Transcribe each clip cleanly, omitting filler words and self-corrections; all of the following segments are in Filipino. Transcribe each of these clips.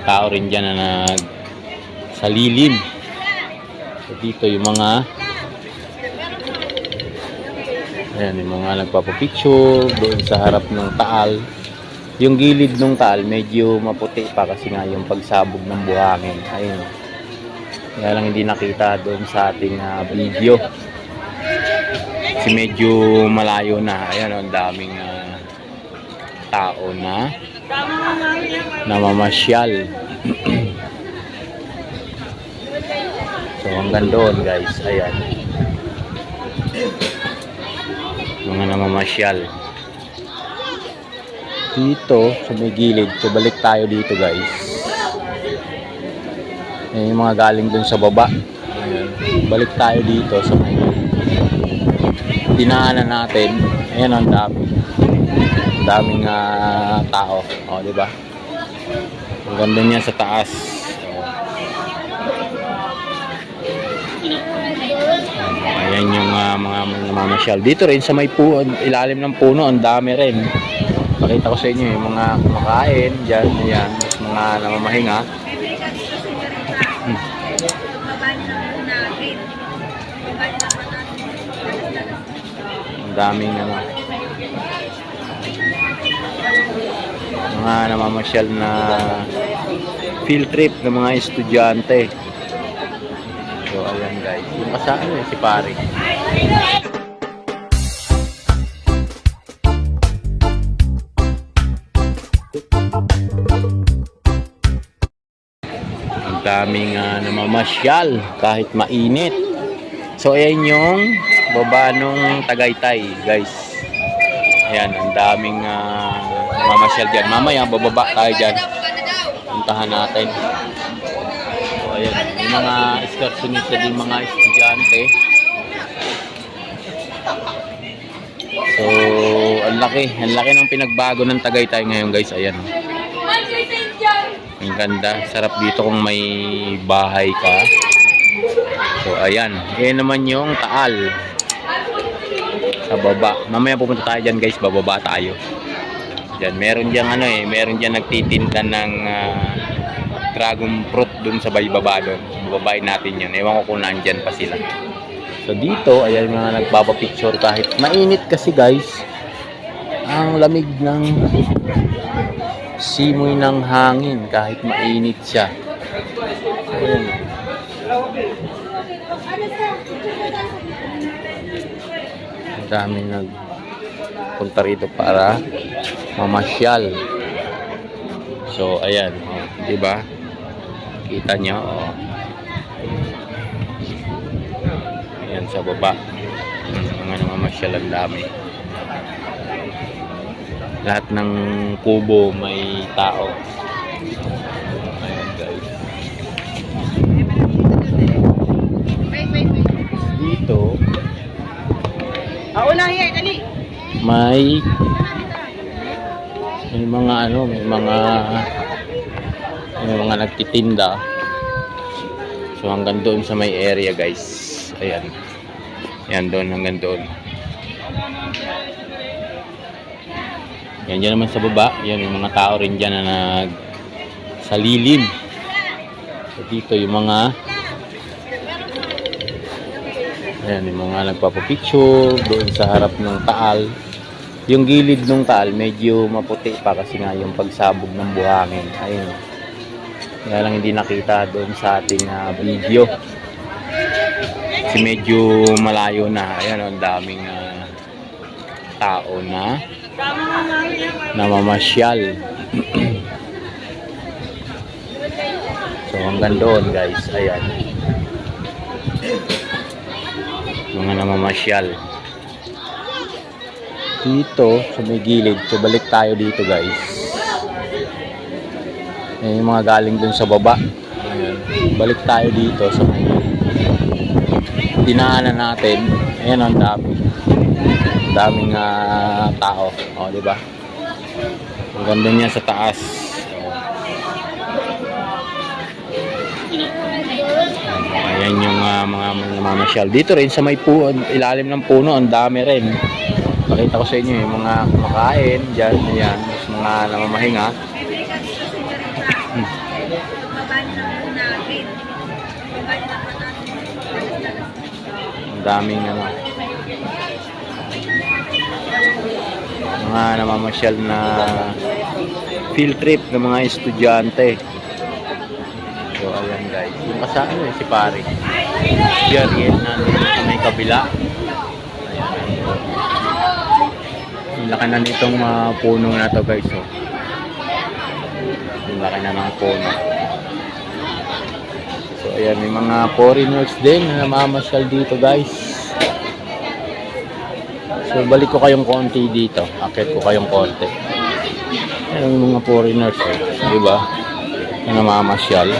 tao rin dyan na sa lilim. So dito yung mga ayan, yung mga nagpapapicture doon sa harap ng taal. Yung gilid ng taal medyo maputi pa kasi nga yung pagsabog ng buhangin. Ayun. Kaya lang hindi nakita doon sa ating video. Kasi medyo malayo na. Ayan, ang daming tao na namamasyal. So hanggang doon guys, ayan. Mga namamasyal. Dito sa may gilid, so balik tayo dito guys. Ayan, yung mga galing dun sa baba. Ayan. Balik tayo dito sa may dinaanan natin. Ayan, ang daming tao. O, di ba? Ang ganda niya sa taas. Ayan yung mga namamasyal. Dito rin sa may ilalim ng puno, ang dami rin. Pakita ko sa inyo yung mga kumakain dyan. Ayan, mga namamahinga. Ang daming mga namamasyal na field trip ng mga estudyante. So ayan guys, yung kasama si pare. Ang daming namamasyal kahit mainit. So ayan yung baba nung Tagaytay guys. Ayan, ang daming namamasyal dyan. Mamaya bababa tayo dyan. Puntahan natin. So ayan, yung mga excursionista din, mga estudyante. So ang laki ng pinagbago ng Tagaytay ngayon guys. Ayan. Ang ganda, sarap dito kung may bahay ka. So ayan, yan naman yung taal sa baba. Mamaya pupunta tayo dyan guys, bababa tayo. Diyan, meron dyan meron dyan nagtitinda ng dragon fruit dun sa baba doon. Bababain natin yun, ewan ko kung nandyan pa sila. So dito, ayan mga nagpapapicture kahit mainit kasi guys. Ang lamig ng simoy ng hangin kahit mainit siya. Ayan. Ang daming nagpunta rito para mamasyal. So ayan, di ba? Kita nyo, ayan sa baba. Mga namamasyal, ang dami. Lahat ng kubo may tao. Ayan guys. Dito may mga nagtitinda. So hanggang doon sa may area guys. Ayan. Ayan doon, hanggang doon. Yan dyan naman sa baba. Yan yung mga tao rin dyan na sa lilim. So dito yung mga ayan, yung mga nagpapapicture doon sa harap ng taal. Yung gilid ng taal medyo maputi pa kasi nga yung pagsabog ng buhangin. Ayun. Kaya lang hindi nakita doon sa ating video. Kasi medyo malayo na. Ayan, ang daming tao na namamasyal. So hanggang doon guys, ayan. Mga namamasyal. Dito sa may gilid, so balik tayo dito guys. Ayan, yung mga galing dun sa baba. Ayan. Balik tayo dito sa may dinaanan natin. Ayan, ang daming tao. O, di ba? Ang ganda niya sa taas. Ayan yung mga namamasyal. Dito rin sa may ilalim ng puno, ang dami rin. Pakita ko sa inyo yung mga kumakain dyan. Ayan, mga namamahinga. Ang daming ano, mga namamasyal na field trip ng mga estudyante. So ayan guys, yung kasama si pare si Ariel nandito sa may kabila. Ayan, yung laki na nitong puno na to guys. So, yung laki na ng puno. So ayan, may mga foreigners din na namamasyal dito guys. So balik ko kayong konti dito, akit ko kayong konti. Ayan yung mga foreigners di ba, na namamasyal.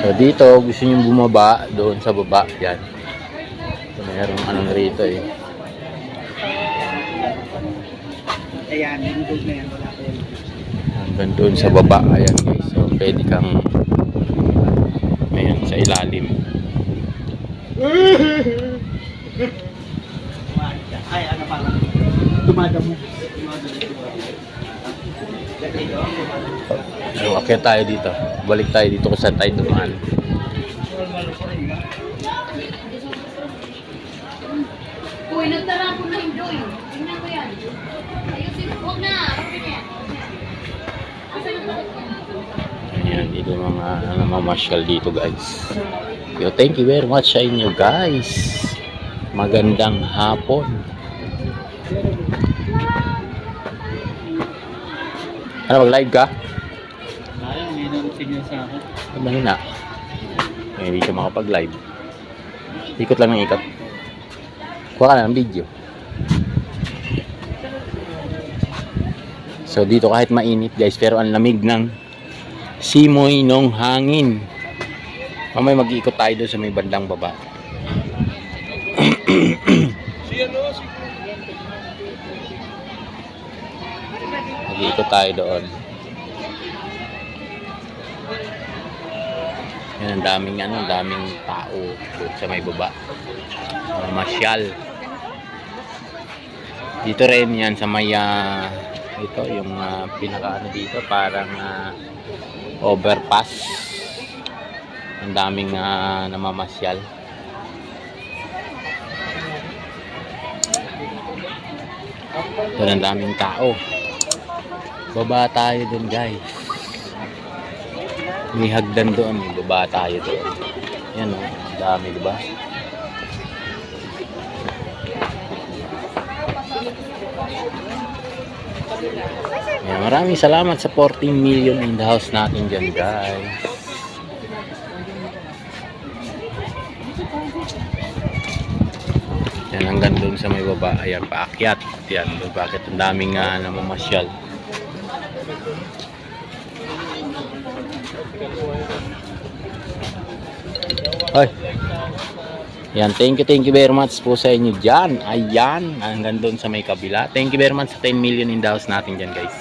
So dito, gusto nyo bumaba doon sa baba, yan. So mayroong anong rito eh. Ayan, dinudog na yan. Hanggang doon sa baba, ayan guys. So pwede kang ayan, sa ilalim. Ay, ano pala? Tumadamo. So akyat tayo dito. Balik tayo dito kung saan tayo dumaan. Uy, nagtara ko na yung Joy. Tingnan ko yan. Ayusin ko. Huwag na. Ayan, dito mga namamasyal dito guys. So thank you very much sa inyo guys. Magandang hapon. Ano, mag-live ka? Ay, may nang-signal sa akin. Mahina. Hindi ka makapag-live. Ikot lang ng ikot. Kuha ka na ng video. So dito kahit mainit guys, pero ang lamig ng simoy ng hangin. Mamaya mag-iikot tayo doon sa may bandang baba. Mag-iikot tayo doon. Yan, ang daming tao doon sa may baba. Masyal. Dito rin yan sa may ito yung pinaka dito parang overpass. Ang daming namamasyal. Ito, ang daming tao. Baba tayo dun guys. May hagdan doon, baba tayo doon. Yan o, ang dami diba? Yan, maraming salamat sa 14 million in the house natin dyan guys. Yan, hanggang doon sa may baba. Ayan, paakyat. Yan, bakit ang daming namamasyal. Hoy. Yan, thank you very much po sa inyo dyan. Ayan, hanggang doon sa may kabila. Thank you very much sa 10 million in the house natin dyan guys.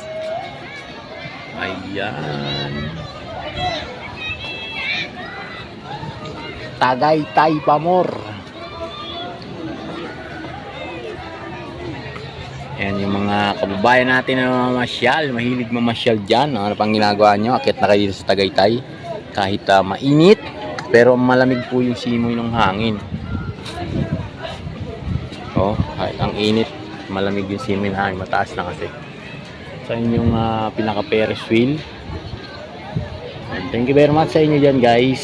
Ayan. Tagaytay Pamor. Ayan yung mga kababayan natin na mamasyal. Mahilig mamasyal dyan. Ano pang ginagawa nyo? Akit na kayo sa Tagaytay. Kahit mainit. Pero malamig po yung simoy ng hangin. Oh, kahit ang init, malamig yung simoy ng hangin. Mataas na kasi. Sa inyong pinaka Ferris wheel. And thank you very much sa inyo dyan guys.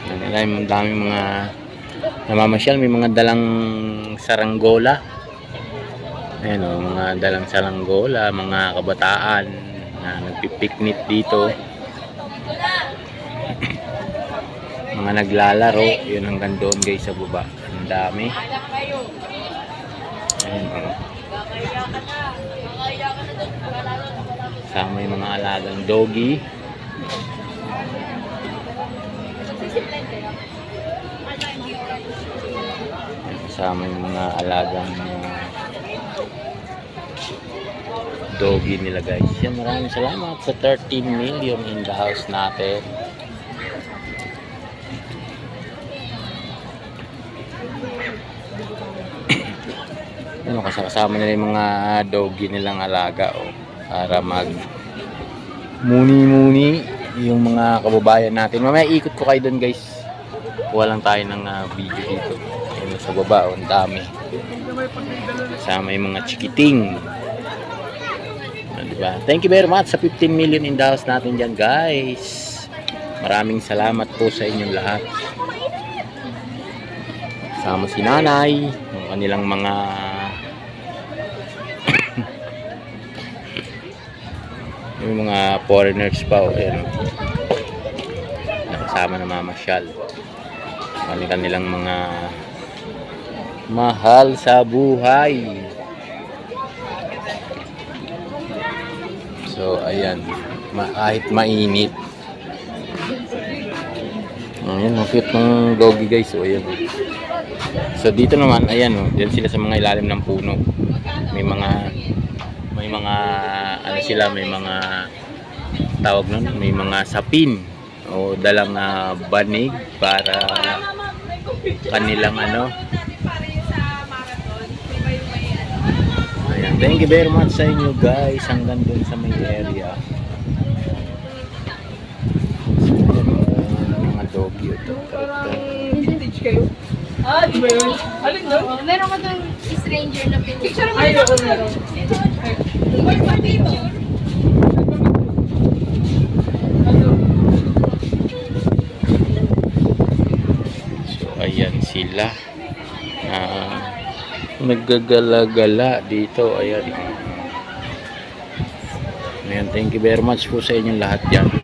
Ang daming mga namamasyal. May mga dalang saranggola. Ayan o, mga dalang saranggola. Mga kabataan na nagpipiknik dito. Mga naglalaro. Yun hanggang doon guys sa baba. Ang dami. Ayan o. Kasama yung mga alagang doggy. Kasama yung mga alagang doggy nila guys. Yan, maraming salamat sa 13 million in the house natin. Ano, kasama nila yung mga doggy nilang alaga para mag muni-muni yung mga kababayan natin. Mamaya ikot ko kayo doon guys. Kuha lang tayo ng video dito. Ayun sa baba, ang dami. Kasama yung mga chikiting. Diba? Thank you very much sa 15 million in the house natin dyan guys. Maraming salamat po sa inyong lahat. Kasama si nanay, yung kanilang mga yung mga foreigners pa ayan, nakasama na mamasyal. Kanilang mga mahal sa buhay. So ayan, kahit mainit. Ayan, ang cute ng doggy guys. So ayan. So dito naman, ayan diyan sila sa mga ilalim ng puno. May mga ano sila, may mga tawag nun, may mga sapin o dalang banig para kanilang ano. Ayan, thank you very much sa inyo guys hanggang dun sa may area. So, mga doggy ito. Vintage kayo? Ah, di ba yun? Alin doon? Oo, meron ka doon stranger na pinili. Picture mo yun ako meron. Uy, pati ito. Ano? So ayan sila. Naggagala-gala dito. Ayan. Ayan, thank you very much po sa inyong lahat yan.